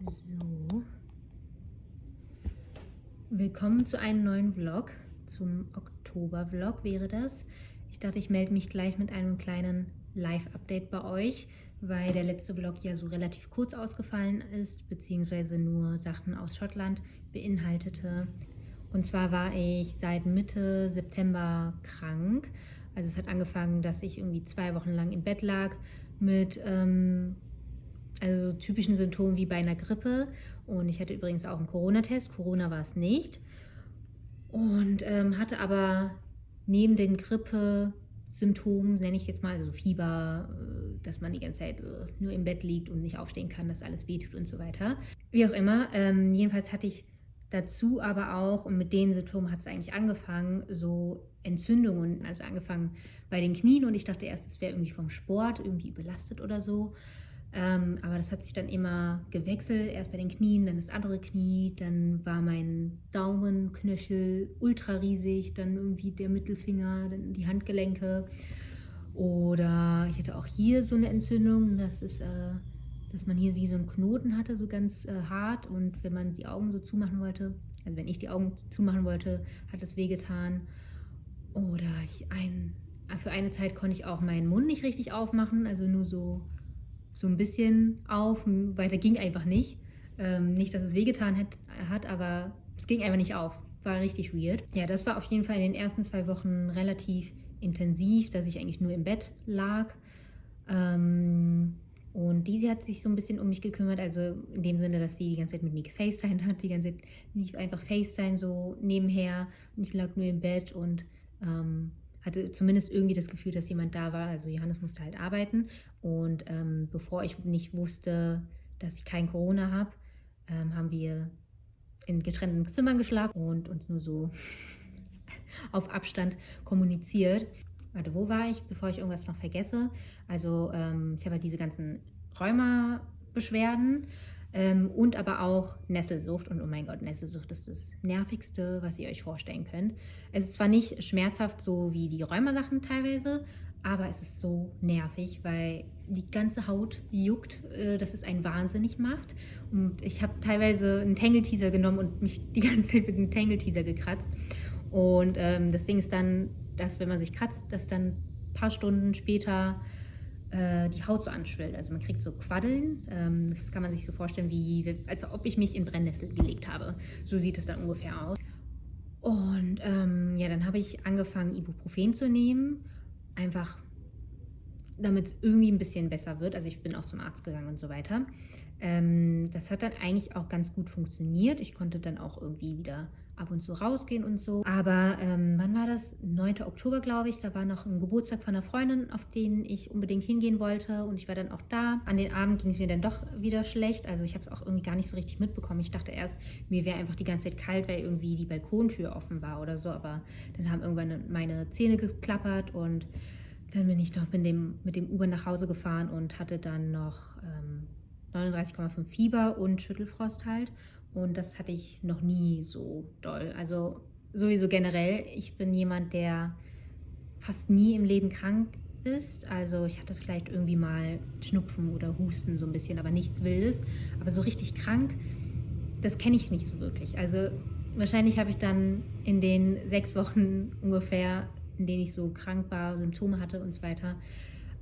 So, willkommen zu einem neuen Vlog, zum Oktober-Vlog wäre das. Ich dachte, ich melde mich gleich mit einem kleinen Live-Update bei euch, weil der letzte Vlog ja so relativ kurz ausgefallen ist, beziehungsweise nur Sachen aus Schottland beinhaltete. Und zwar war ich seit Mitte September krank. Also es hat angefangen, dass ich irgendwie 2 Wochen lang im Bett lag mit also so typischen Symptomen wie bei einer Grippe. Und ich hatte übrigens auch einen Corona-Test. Corona war es nicht. Und hatte aber neben den Grippe-Symptomen, nenne ich jetzt mal, also so Fieber, dass man die ganze Zeit nur im Bett liegt und nicht aufstehen kann, dass alles wehtut und so weiter. Wie auch immer, jedenfalls hatte ich dazu aber auch, und mit den Symptomen hat es eigentlich angefangen, so Entzündungen, also angefangen bei den Knien. Und ich dachte erst, es wäre irgendwie vom Sport, irgendwie überlastet oder so. Aber das hat sich dann immer gewechselt. Erst bei den Knien, dann das andere Knie, dann war mein Daumenknöchel ultra riesig, dann irgendwie der Mittelfinger, dann die Handgelenke. Oder ich hatte auch hier so eine Entzündung, das ist, dass man hier wie so einen Knoten hatte, so ganz hart. Und wenn man die Augen so zumachen wollte, also wenn ich die Augen zumachen wollte, hat es wehgetan. Oder für eine Zeit konnte ich auch meinen Mund nicht richtig aufmachen, also nur so ein bisschen auf, weiter ging einfach nicht. Nicht, dass es wehgetan hat, aber es ging einfach nicht auf. War richtig weird. Ja, das war auf jeden Fall in den ersten 2 Wochen relativ intensiv, dass ich eigentlich nur im Bett lag. Und Daisy hat sich so ein bisschen um mich gekümmert, also in dem Sinne, dass sie die ganze Zeit mit mir gefacetimed hat. Die ganze Zeit lief einfach FaceTime so nebenher und ich lag nur im Bett und hatte zumindest irgendwie das Gefühl, dass jemand da war. Also Johannes musste halt arbeiten und bevor ich nicht wusste, dass ich kein Corona habe, haben wir in getrennten Zimmern geschlafen und uns nur so auf Abstand kommuniziert. Warte, wo war ich, bevor ich irgendwas noch vergesse? Also ich habe halt diese ganzen Rheuma-Beschwerden und aber auch Nesselsucht. Und oh mein Gott, Nesselsucht ist das Nervigste, was ihr euch vorstellen könnt. Es ist zwar nicht schmerzhaft so wie die Rheuma-Sachen teilweise, aber es ist so nervig, weil die ganze Haut juckt, dass es einen wahnsinnig macht. Und ich habe teilweise einen Tangle-Teaser genommen und mich die ganze Zeit mit dem Tangle-Teaser gekratzt. Und das Ding ist dann, dass wenn man sich kratzt, dass dann ein paar Stunden später die Haut so anschwillt. Also man kriegt so Quaddeln. Das kann man sich so vorstellen, als ob ich mich in Brennnessel gelegt habe. So sieht es dann ungefähr aus. Und ja, dann habe ich angefangen, Ibuprofen zu nehmen. Einfach, damit es irgendwie ein bisschen besser wird. Also ich bin auch zum Arzt gegangen und so weiter. Das hat dann eigentlich auch ganz gut funktioniert. Ich konnte dann auch irgendwie wieder ab und zu rausgehen und so. Aber wann war das? 9. Oktober, glaube ich. Da war noch ein Geburtstag von einer Freundin, auf den ich unbedingt hingehen wollte. Und ich war dann auch da. An den Abend ging es mir dann doch wieder schlecht. Also ich habe es auch irgendwie gar nicht so richtig mitbekommen. Ich dachte erst, mir wäre einfach die ganze Zeit kalt, weil irgendwie die Balkontür offen war oder so. Aber dann haben irgendwann meine Zähne geklappert und dann bin ich noch mit dem Uber nach Hause gefahren und hatte dann noch 39,5 Fieber und Schüttelfrost halt. Und das hatte ich noch nie so doll. Also sowieso generell, ich bin jemand, der fast nie im Leben krank ist. Also ich hatte vielleicht irgendwie mal Schnupfen oder Husten so ein bisschen, aber nichts Wildes. Aber so richtig krank, das kenne ich nicht so wirklich. Also wahrscheinlich habe ich dann in den 6 Wochen ungefähr, in denen ich so krank war, Symptome hatte und so weiter,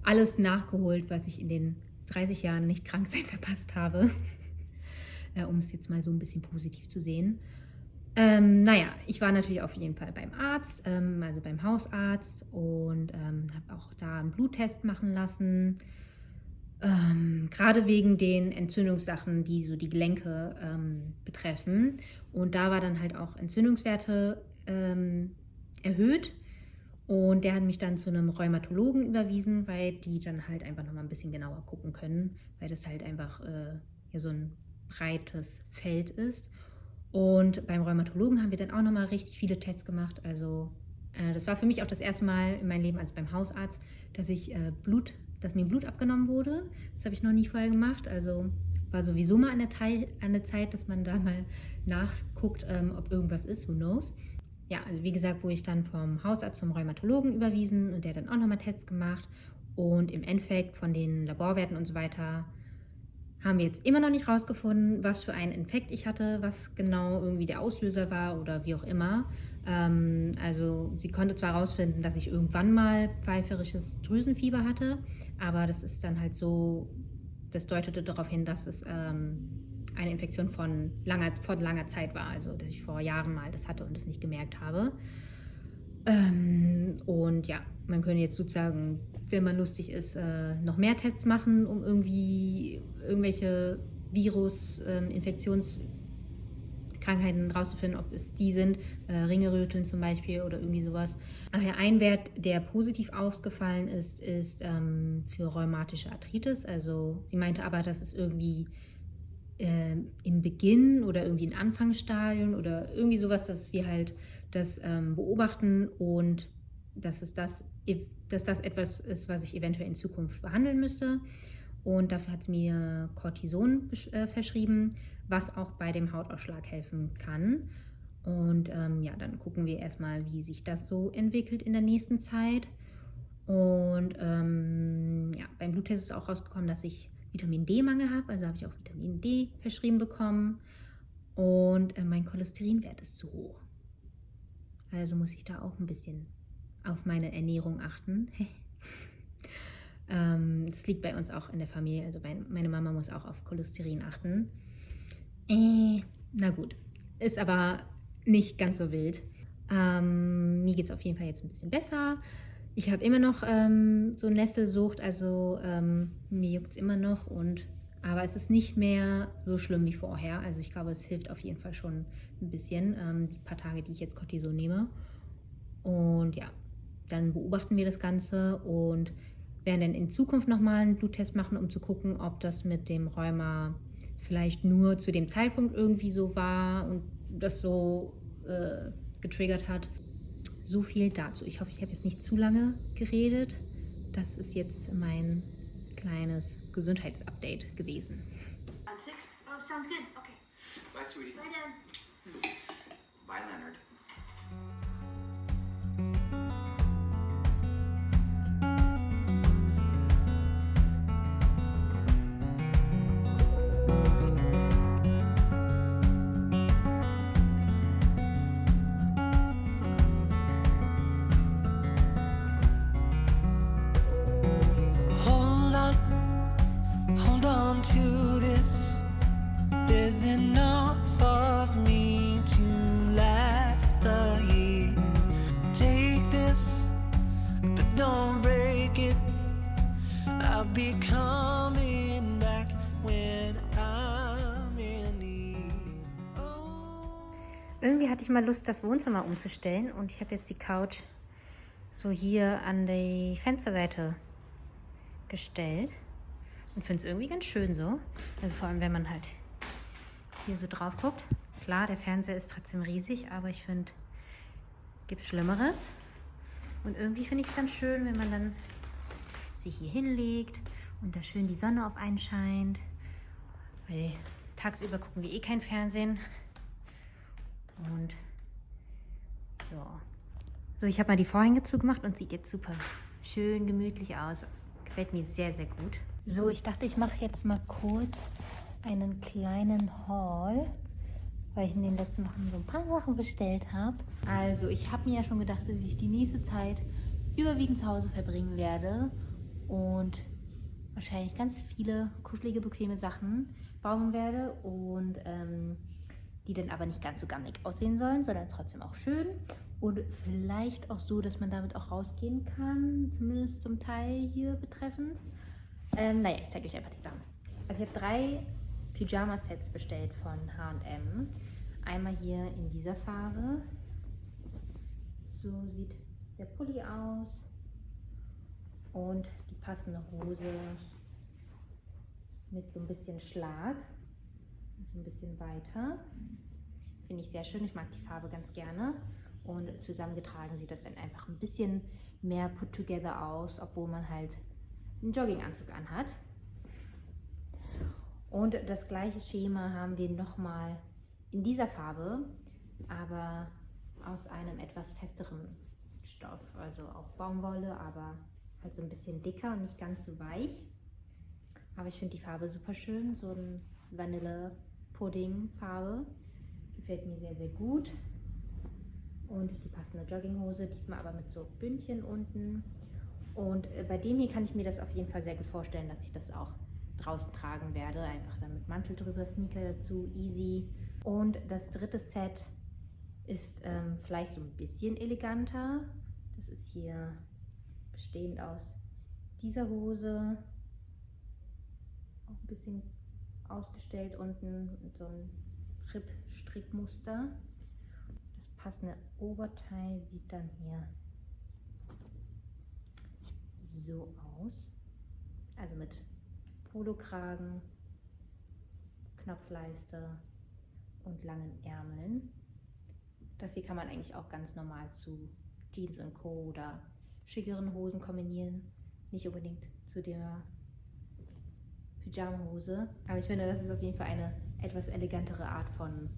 alles nachgeholt, was ich in den 30 Jahren nicht krank sein verpasst habe. Um es jetzt mal so ein bisschen positiv zu sehen. Naja, ich war natürlich auf jeden Fall beim Arzt, also beim Hausarzt und habe auch da einen Bluttest machen lassen. Gerade wegen den Entzündungssachen, die so die Gelenke betreffen. Und da war dann halt auch Entzündungswerte erhöht. Und der hat mich dann zu einem Rheumatologen überwiesen, weil die dann halt einfach nochmal ein bisschen genauer gucken können, weil das halt einfach ja so ein breites Feld ist. Und beim Rheumatologen haben wir dann auch nochmal richtig viele Tests gemacht. Also das war für mich auch das erste Mal in meinem Leben, also beim Hausarzt, dass mir Blut abgenommen wurde. Das habe ich noch nie vorher gemacht. Also war sowieso mal an der Zeit, dass man da mal nachguckt, ob irgendwas ist, who knows. Ja, also wie gesagt, wurde ich dann vom Hausarzt zum Rheumatologen überwiesen und der hat dann auch nochmal Tests gemacht. Und im Endeffekt von den Laborwerten und so weiter haben wir jetzt immer noch nicht rausgefunden, was für einen Infekt ich hatte, was genau irgendwie der Auslöser war oder wie auch immer. Also sie konnte zwar herausfinden, dass ich irgendwann mal pfeiferisches Drüsenfieber hatte, aber das ist dann halt so, das deutete darauf hin, dass es eine Infektion von langer Zeit war, also dass ich vor Jahren mal das hatte und es nicht gemerkt habe. Und ja, man könnte jetzt sozusagen, wenn man lustig ist, noch mehr Tests machen, um irgendwie irgendwelche Infektionskrankheiten rauszufinden, ob es die sind, Ringeröteln zum Beispiel oder irgendwie sowas. Aber ja, ein Wert, der positiv ausgefallen ist für rheumatische Arthritis. Also sie meinte aber, dass es irgendwie im Beginn oder irgendwie in Anfangsstadien oder irgendwie sowas, dass wir halt das beobachten und dass das etwas ist, was ich eventuell in Zukunft behandeln müsste. Und dafür hat sie mir Cortison verschrieben, was auch bei dem Hautausschlag helfen kann. Und ja, dann gucken wir erstmal, wie sich das so entwickelt in der nächsten Zeit. Und ja, beim Bluttest ist auch rausgekommen, dass ich Vitamin D-Mangel habe. Also habe ich auch Vitamin D verschrieben bekommen. Und mein Cholesterinwert ist zu hoch. Also muss ich da auch ein bisschen auf meine Ernährung achten. Das liegt bei uns auch in der Familie. Also meine Mama muss auch auf Cholesterin achten. Na gut, ist aber nicht ganz so wild. Mir geht es auf jeden Fall jetzt ein bisschen besser. Ich habe immer noch so Nesselsucht, also mir juckt es immer noch, aber es ist nicht mehr so schlimm wie vorher. Also ich glaube, es hilft auf jeden Fall schon ein bisschen, die paar Tage, die ich jetzt Cortison nehme. Und ja, dann beobachten wir das Ganze und werden dann in Zukunft nochmal einen Bluttest machen, um zu gucken, ob das mit dem Rheuma vielleicht nur zu dem Zeitpunkt irgendwie so war und das so getriggert hat. So viel dazu. Ich hoffe, ich habe jetzt nicht zu lange geredet. Das ist jetzt mein kleines Gesundheitsupdate gewesen. On 6? Oh, sounds good. Okay. Bye, sweetie. Bye, Dad. Bye, Leonard. Hold on to this. There's enough of me to last the year. Take this, but don't break it. I'll be coming back when I'm in need. Oh. Irgendwie hatte ich mal Lust, das Wohnzimmer umzustellen und ich habe jetzt die Couch so hier an die Fensterseite gestellt und finde es irgendwie ganz schön so. Also vor allem, wenn man halt hier so drauf guckt. Klar, der Fernseher ist trotzdem riesig, aber ich finde, gibt es Schlimmeres. Und irgendwie finde ich es ganz schön, wenn man dann sich hier hinlegt und da schön die Sonne auf einen scheint. Weil tagsüber gucken wir eh kein Fernsehen. Und ja. So, ich habe mal die Vorhänge zugemacht und sieht jetzt super schön gemütlich aus. Gefällt mir sehr, sehr gut. So, ich dachte, ich mache jetzt mal kurz einen kleinen Haul, weil ich in den letzten Wochen so ein paar Sachen bestellt habe. Also, ich habe mir ja schon gedacht, dass ich die nächste Zeit überwiegend zu Hause verbringen werde und wahrscheinlich ganz viele kuschelige, bequeme Sachen bauen werde und die dann aber nicht ganz so gammelig aussehen sollen, sondern trotzdem auch schön und vielleicht auch so, dass man damit auch rausgehen kann, zumindest zum Teil hier betreffend. Naja, ich zeige euch einfach die Sachen. Also ich habe 3 Pyjama-Sets bestellt von H&M. Einmal hier in dieser Farbe. So sieht der Pulli aus. Und die passende Hose mit so ein bisschen Schlag. So ein bisschen weiter. Finde ich sehr schön. Ich mag die Farbe ganz gerne. Und zusammengetragen sieht das dann einfach ein bisschen mehr put together aus, obwohl man halt einen Jogginganzug anhat. Und das gleiche Schema haben wir nochmal in dieser Farbe, aber aus einem etwas festeren Stoff. Also auch Baumwolle, aber halt so ein bisschen dicker und nicht ganz so weich. Aber ich finde die Farbe super schön, so ein Vanille-Pudding-Farbe. Gefällt mir sehr, sehr gut. Und die passende Jogginghose, diesmal aber mit so Bündchen unten. Und bei dem hier kann ich mir das auf jeden Fall sehr gut vorstellen, dass ich das auch draußen tragen werde. Einfach dann mit Mantel drüber, Sneaker dazu, easy. Und das dritte Set ist vielleicht so ein bisschen eleganter. Das ist hier bestehend aus dieser Hose. Auch ein bisschen ausgestellt unten mit so einem Ripp-Strickmuster. Das passende Oberteil sieht dann hier so aus. Also mit Polokragen, Knopfleiste und langen Ärmeln. Das hier kann man eigentlich auch ganz normal zu Jeans und Co. oder schickeren Hosen kombinieren. Nicht unbedingt zu der Pyjama-Hose. Aber ich finde, das ist auf jeden Fall eine etwas elegantere Art von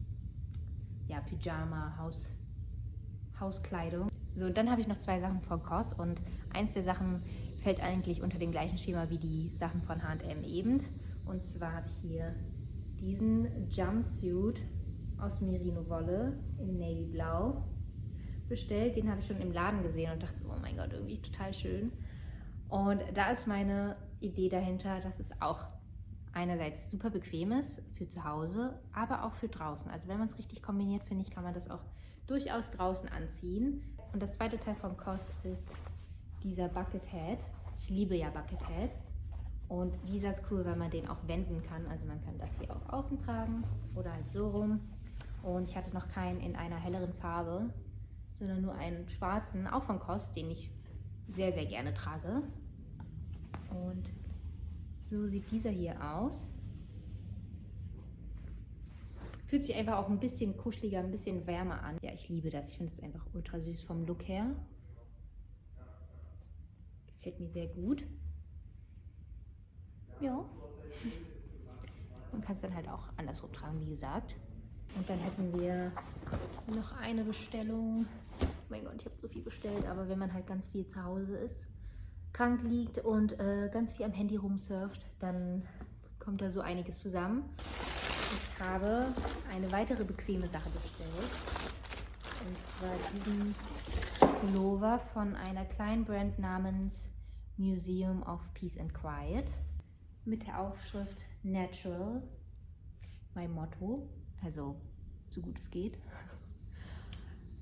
Pyjama-Hauskleidung. So, und dann habe ich noch 2 Sachen von COS und eins der Sachen fällt eigentlich unter dem gleichen Schema wie die Sachen von H&M eben. Und zwar habe ich hier diesen Jumpsuit aus Merino-Wolle in Navy Blau bestellt. Den habe ich schon im Laden gesehen und dachte, oh mein Gott, irgendwie total schön. Und da ist meine Idee dahinter, dass es auch einerseits super bequem ist für zu Hause, aber auch für draußen. Also wenn man es richtig kombiniert, finde ich, kann man das auch durchaus draußen anziehen. Und das zweite Teil von COS ist dieser Bucket Hat. Ich liebe ja Bucket Hats. Und dieser ist cool, weil man den auch wenden kann. Also man kann das hier auch außen tragen oder halt so rum. Und ich hatte noch keinen in einer helleren Farbe, sondern nur einen schwarzen, auch von COS, den ich sehr, sehr gerne trage. Und so sieht dieser hier aus. Fühlt sich einfach auch ein bisschen kuscheliger, ein bisschen wärmer an. Ja, ich liebe das. Ich finde es einfach ultra süß vom Look her. Gefällt mir sehr gut. Ja. Man kann es dann halt auch andersrum tragen, wie gesagt. Und dann hätten wir noch eine Bestellung. Oh mein Gott, ich habe so viel bestellt, aber wenn man halt ganz viel zu Hause ist, krank liegt und ganz viel am Handy rumsurft, dann kommt da so einiges zusammen. Ich habe eine weitere bequeme Sache bestellt. Und zwar diesen Pullover von einer kleinen Brand namens Museum of Peace and Quiet mit der Aufschrift Natural, mein Motto, also so gut es geht.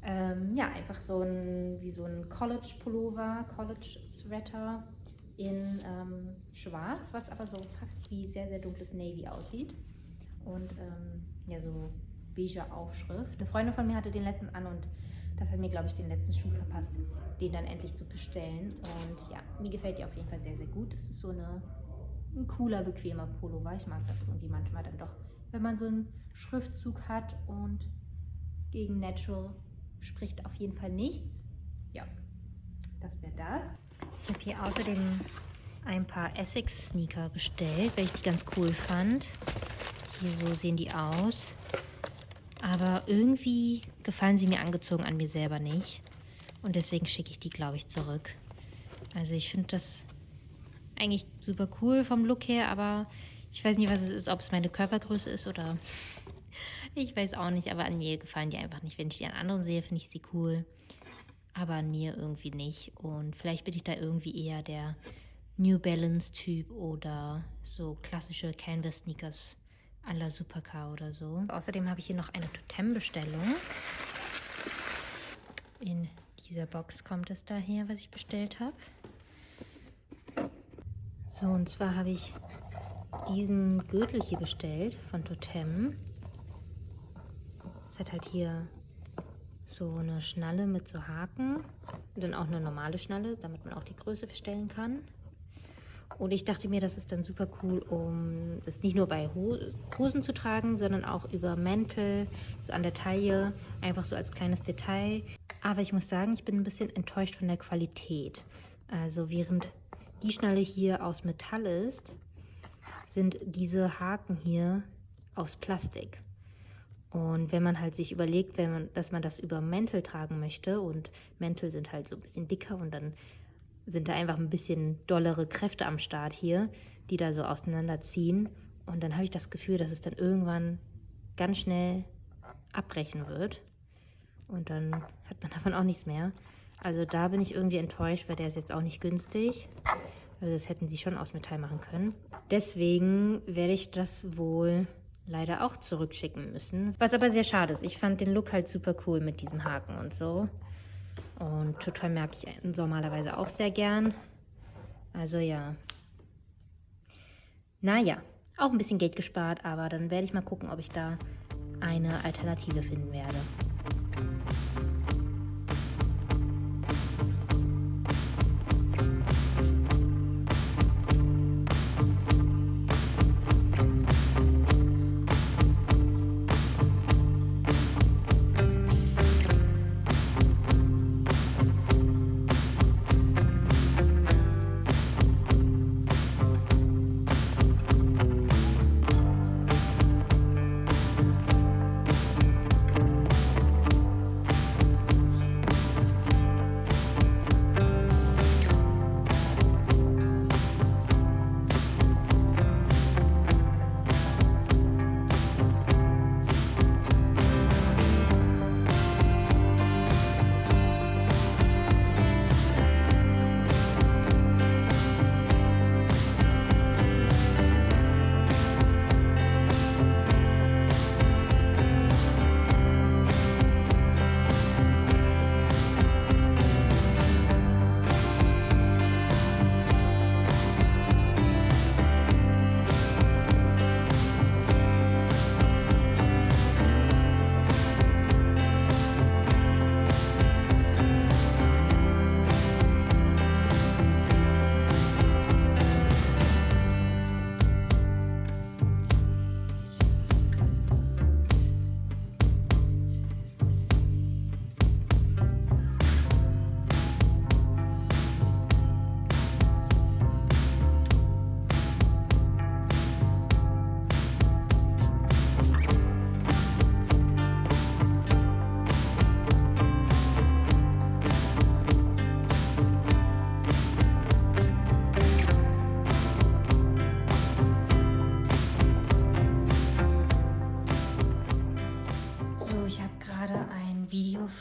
Ja, einfach so ein College-Pullover, College-Sweater in schwarz, was aber so fast wie sehr, sehr dunkles Navy aussieht. Und ja, so beige Aufschrift. Eine Freundin von mir hatte den letzten an und das hat mir, glaube ich, den letzten Schuh verpasst, den dann endlich zu bestellen. Und ja, mir gefällt die auf jeden Fall sehr, sehr gut. Es ist so ein cooler, bequemer Pullover. Ich mag das irgendwie manchmal dann doch, wenn man so einen Schriftzug hat, und gegen Natural spricht auf jeden Fall nichts. Ja, das wäre das. Ich habe hier außerdem ein paar Essex-Sneaker bestellt, weil ich die ganz cool fand. Hier so sehen die aus. Aber irgendwie gefallen sie mir angezogen an mir selber nicht. Und deswegen schicke ich die, glaube ich, zurück. Also ich finde das eigentlich super cool vom Look her, aber ich weiß nicht, was es ist, ob es meine Körpergröße ist oder ich weiß auch nicht, aber an mir gefallen die einfach nicht. Wenn ich die an anderen sehe, finde ich sie cool, aber an mir irgendwie nicht. Und vielleicht bin ich da irgendwie eher der New Balance Typ oder so klassische Canvas Sneakers à la Supercar oder so. Außerdem habe ich hier noch eine Totem-Bestellung. In dieser Box kommt es daher, was ich bestellt habe. So, und zwar habe ich diesen Gürtel hier bestellt von Totem. Es hat halt hier so eine Schnalle mit so Haken und dann auch eine normale Schnalle, damit man auch die Größe verstellen kann. Und ich dachte mir, das ist dann super cool, um es nicht nur bei Hosen zu tragen, sondern auch über Mäntel, so an der Taille, einfach so als kleines Detail. Aber ich muss sagen, ich bin ein bisschen enttäuscht von der Qualität. Also während die Schnalle hier aus Metall ist, sind diese Haken hier aus Plastik. Und wenn man halt sich überlegt, dass man das über Mäntel tragen möchte, und Mäntel sind halt so ein bisschen dicker und dann sind da einfach ein bisschen dollere Kräfte am Start hier, die da so auseinanderziehen. Und dann habe ich das Gefühl, dass es dann irgendwann ganz schnell abbrechen wird. Und dann hat man davon auch nichts mehr. Also da bin ich irgendwie enttäuscht, weil der ist jetzt auch nicht günstig. Also das hätten sie schon aus Metall machen können. Deswegen werde ich das wohl leider auch zurückschicken müssen. Was aber sehr schade ist. Ich fand den Look halt super cool mit diesen Haken und so. Und total mag ich normalerweise auch sehr gern. Also ja. Naja, auch ein bisschen Geld gespart, aber dann werde ich mal gucken, ob ich da eine Alternative finden werde.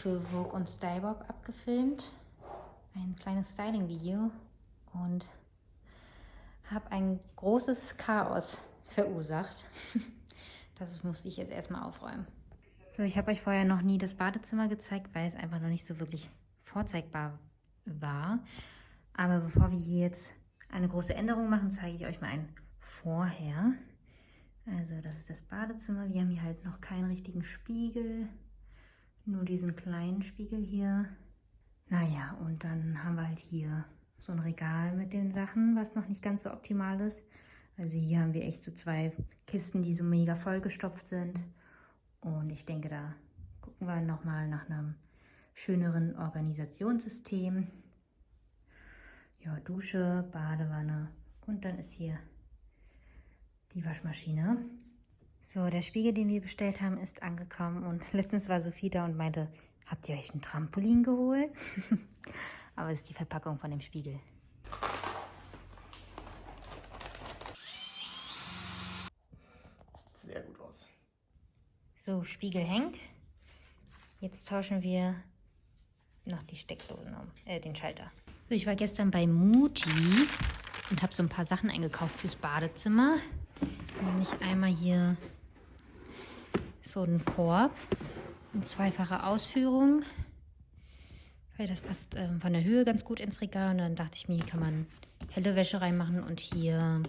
Für Vogue und Stylebob abgefilmt. Ein kleines Styling-Video und habe ein großes Chaos verursacht. Das musste ich jetzt erstmal aufräumen. So, ich habe euch vorher noch nie das Badezimmer gezeigt, weil es einfach noch nicht so wirklich vorzeigbar war. Aber bevor wir hier jetzt eine große Änderung machen, zeige ich euch mal ein Vorher. Also das ist das Badezimmer. Wir haben hier halt noch keinen richtigen Spiegel. Nur diesen kleinen Spiegel hier. Naja, und dann haben wir halt hier so ein Regal mit den Sachen, was noch nicht ganz so optimal ist. Also hier haben wir echt so 2 Kisten, die so mega vollgestopft sind. Und ich denke, da gucken wir nochmal nach einem schöneren Organisationssystem. Ja, Dusche, Badewanne und dann ist hier die Waschmaschine. So, der Spiegel, den wir bestellt haben, ist angekommen und letztens war Sophie da und meinte, habt ihr euch ein Trampolin geholt? Aber das ist die Verpackung von dem Spiegel. Sehr gut aus. So, Spiegel hängt. Jetzt tauschen wir noch die Steckdosen um, den Schalter. So, ich war gestern bei Muji und habe so ein paar Sachen eingekauft fürs Badezimmer. Nämlich einmal hier so einen Korb in 2-facher Ausführung, weil das passt von der Höhe ganz gut ins Regal. Und dann dachte ich mir, hier kann man helle Wäsche reinmachen und hier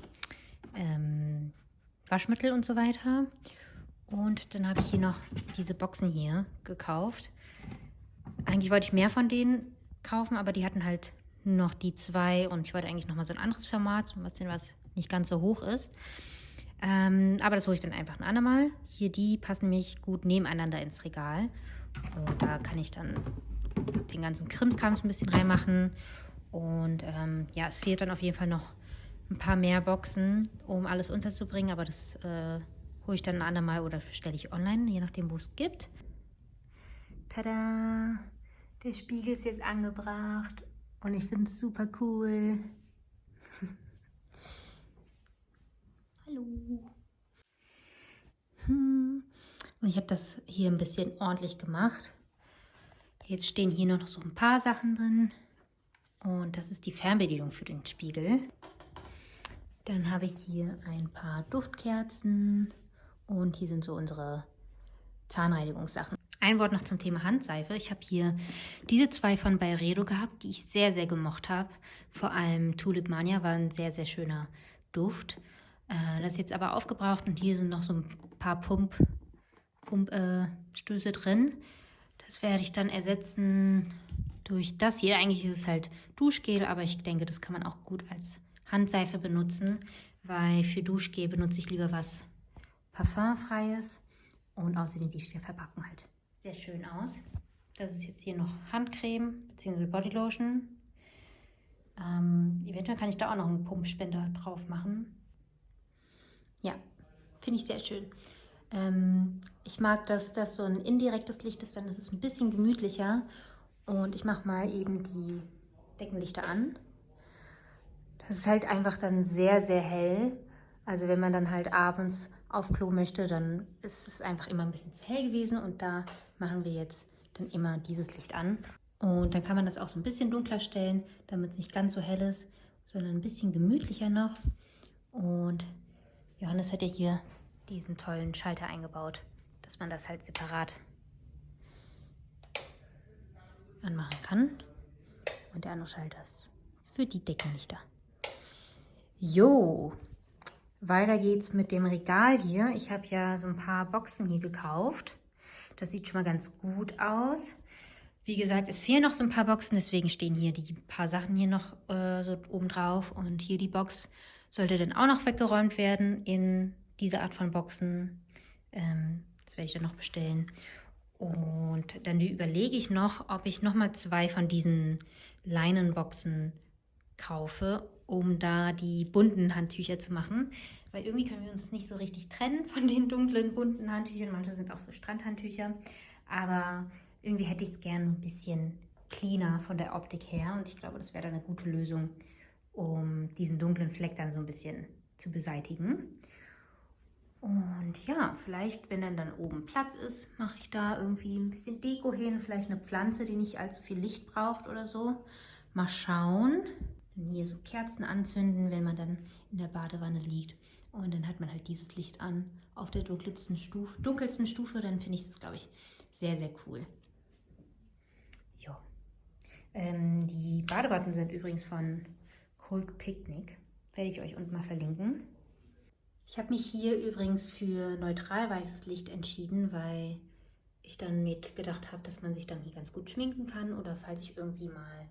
Waschmittel und so weiter. Und dann habe ich hier noch diese Boxen hier gekauft. Eigentlich wollte ich mehr von denen kaufen, aber die hatten halt nur noch die 2 und ich wollte eigentlich nochmal so ein anderes Format, was nicht ganz so hoch ist. Aber das hole ich dann einfach ein andermal. Hier, die passen nämlich gut nebeneinander ins Regal. Und da kann ich dann den ganzen Krimskrams ein bisschen reinmachen. Und ja, es fehlt dann auf jeden Fall noch ein paar mehr Boxen, um alles unterzubringen. Aber das hole ich dann ein andermal oder bestelle ich online, je nachdem, wo es gibt. Tada! Der Spiegel ist jetzt angebracht. Und ich finde es super cool. Hallo. Und ich habe das hier ein bisschen ordentlich gemacht. Jetzt stehen hier noch so ein paar Sachen drin. Und das ist die Fernbedienung für den Spiegel. Dann habe ich hier ein paar Duftkerzen. Und hier sind so unsere Zahnreinigungssachen. Ein Wort noch zum Thema Handseife. Ich habe hier diese 2 von Byredo gehabt, die ich sehr, sehr gemocht habe. Vor allem Tulip Mania war ein sehr, sehr schöner Duft. Das ist jetzt aber aufgebraucht und hier sind noch so ein paar Pumpstöße drin. Das werde ich dann ersetzen durch das hier. Eigentlich ist es halt Duschgel, aber ich denke, das kann man auch gut als Handseife benutzen, weil für Duschgel benutze ich lieber was Parfumfreies und außerdem sieht die Verpackung halt sehr schön aus. Das ist jetzt hier noch Handcreme bzw. Bodylotion. Eventuell kann ich da auch noch einen Pumpspender drauf machen. Ja, finde ich sehr schön. Ich mag, dass das so ein indirektes Licht ist, dann ist es ein bisschen gemütlicher. Und ich mache mal eben die Deckenlichter an. Das ist halt einfach dann sehr, sehr hell. Also wenn man dann halt abends auf Klo möchte, dann ist es einfach immer ein bisschen zu hell gewesen. Und da machen wir jetzt dann immer dieses Licht an. Und dann kann man das auch so ein bisschen dunkler stellen, damit es nicht ganz so hell ist, sondern ein bisschen gemütlicher noch. Und Johannes hat ja hier diesen tollen Schalter eingebaut, dass man das halt separat anmachen kann. Und der andere Schalter ist für die Deckenlichter. Jo, weiter geht's mit dem Regal hier. Ich habe ja so ein paar Boxen hier gekauft. Das sieht schon mal ganz gut aus. Wie gesagt, es fehlen noch so ein paar Boxen, deswegen stehen hier die paar Sachen hier noch so oben drauf. Und hier die Box sollte dann auch noch weggeräumt werden in diese Art von Boxen. Das werde ich dann noch bestellen. Und dann überlege ich noch, ob ich nochmal 2 von diesen Leinenboxen kaufe, um da die bunten Handtücher zu machen. Weil irgendwie können wir uns nicht so richtig trennen von den dunklen, bunten Handtüchern. Manche sind auch so Strandhandtücher. Aber irgendwie hätte ich es gerne ein bisschen cleaner von der Optik her. Und ich glaube, das wäre dann eine gute Lösung, um diesen dunklen Fleck dann so ein bisschen zu beseitigen. Und ja, vielleicht, wenn dann oben Platz ist, mache ich da irgendwie ein bisschen Deko hin. Vielleicht eine Pflanze, die nicht allzu viel Licht braucht oder so. Mal schauen. Dann hier so Kerzen anzünden, wenn man dann in der Badewanne liegt. Und dann hat man halt dieses Licht an auf der dunkelsten Stufe. Dann finde ich das, glaube ich, sehr, sehr cool. Jo. Die Badewatten sind übrigens von Cold Picnic. Werde ich euch unten mal verlinken. Ich habe mich hier übrigens für neutral weißes Licht entschieden, weil ich dann nicht gedacht habe, dass man sich dann hier ganz gut schminken kann. Oder falls ich irgendwie mal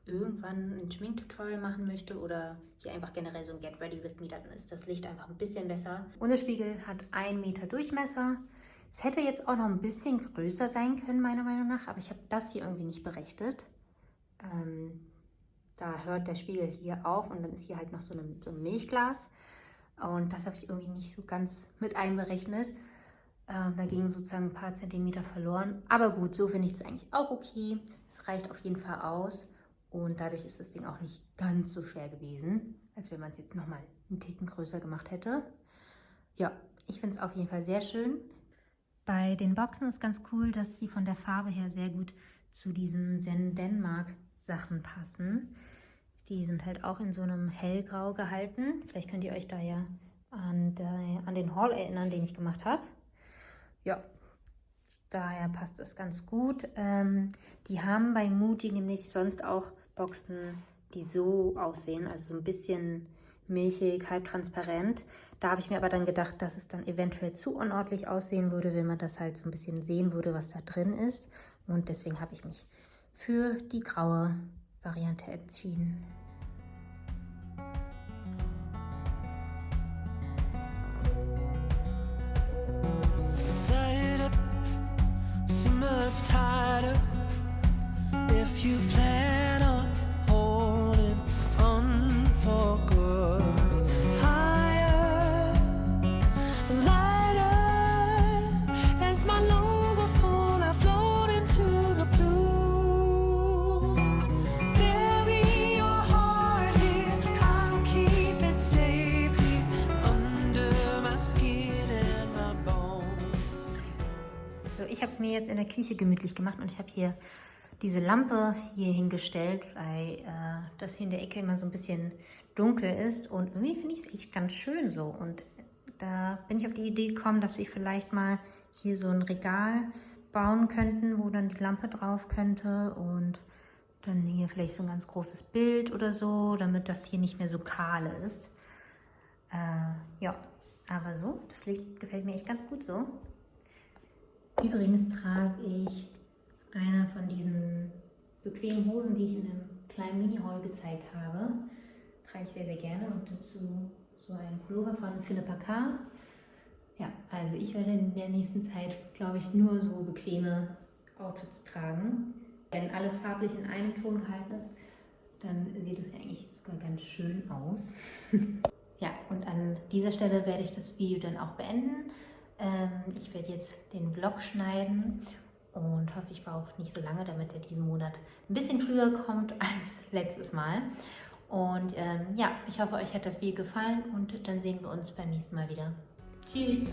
irgendwann ein Schminktutorial machen möchte oder hier einfach generell so ein Get Ready With Me, dann ist das Licht einfach ein bisschen besser. Und der Spiegel hat 1 Meter Durchmesser. Es hätte jetzt auch noch ein bisschen größer sein können, meiner Meinung nach, aber ich habe das hier irgendwie nicht berechnet. Da hört der Spiegel hier auf und dann ist hier halt noch so ein Milchglas. Und das habe ich irgendwie nicht so ganz mit einberechnet. Da gingen sozusagen ein paar Zentimeter verloren. Aber gut, so finde ich es eigentlich auch okay. Es reicht auf jeden Fall aus. Und dadurch ist das Ding auch nicht ganz so schwer gewesen, als wenn man es jetzt nochmal einen Ticken größer gemacht hätte. Ja, ich finde es auf jeden Fall sehr schön. Bei den Boxen ist ganz cool, dass sie von der Farbe her sehr gut zu diesen Zen Denmark Sachen passen. Die sind halt auch in so einem hellgrau gehalten. Vielleicht könnt ihr euch da ja an den Haul erinnern, den ich gemacht habe. Ja, daher passt das ganz gut. Die haben bei Muji nämlich sonst auch Boxen, die so aussehen, also so ein bisschen milchig, halbtransparent. Da habe ich mir aber dann gedacht, dass es dann eventuell zu unordentlich aussehen würde, wenn man das halt so ein bisschen sehen würde, was da drin ist. Und deswegen habe ich mich für die graue Variante entschieden. Much tighter if you plan on holding on for good. Higher, lighter, as my lungs are full, I float into the blue. There habe es mir jetzt in der Küche gemütlich gemacht und ich habe hier diese Lampe hier hingestellt, weil das hier in der Ecke immer so ein bisschen dunkel ist und irgendwie finde ich es echt ganz schön so. Und da bin ich auf die Idee gekommen, dass wir vielleicht mal hier so ein Regal bauen könnten, wo dann die Lampe drauf könnte und dann hier vielleicht so ein ganz großes Bild oder so, damit das hier nicht mehr so kahl ist. Ja, aber so, das Licht gefällt mir echt ganz gut so. Übrigens trage ich eine von diesen bequemen Hosen, die ich in einem kleinen Mini-Haul gezeigt habe. Trage ich sehr, sehr gerne und dazu so ein Pullover von Philippa K. Ja, also ich werde in der nächsten Zeit, glaube ich, nur so bequeme Outfits tragen. Wenn alles farblich in einem Ton gehalten ist, dann sieht es ja eigentlich sogar ganz schön aus. Ja, und an dieser Stelle werde ich das Video dann auch beenden. Ich werde jetzt den Vlog schneiden und hoffe, ich brauche nicht so lange, damit er diesen Monat ein bisschen früher kommt als letztes Mal. Und ja, ich hoffe, euch hat das Video gefallen und dann sehen wir uns beim nächsten Mal wieder. Tschüss!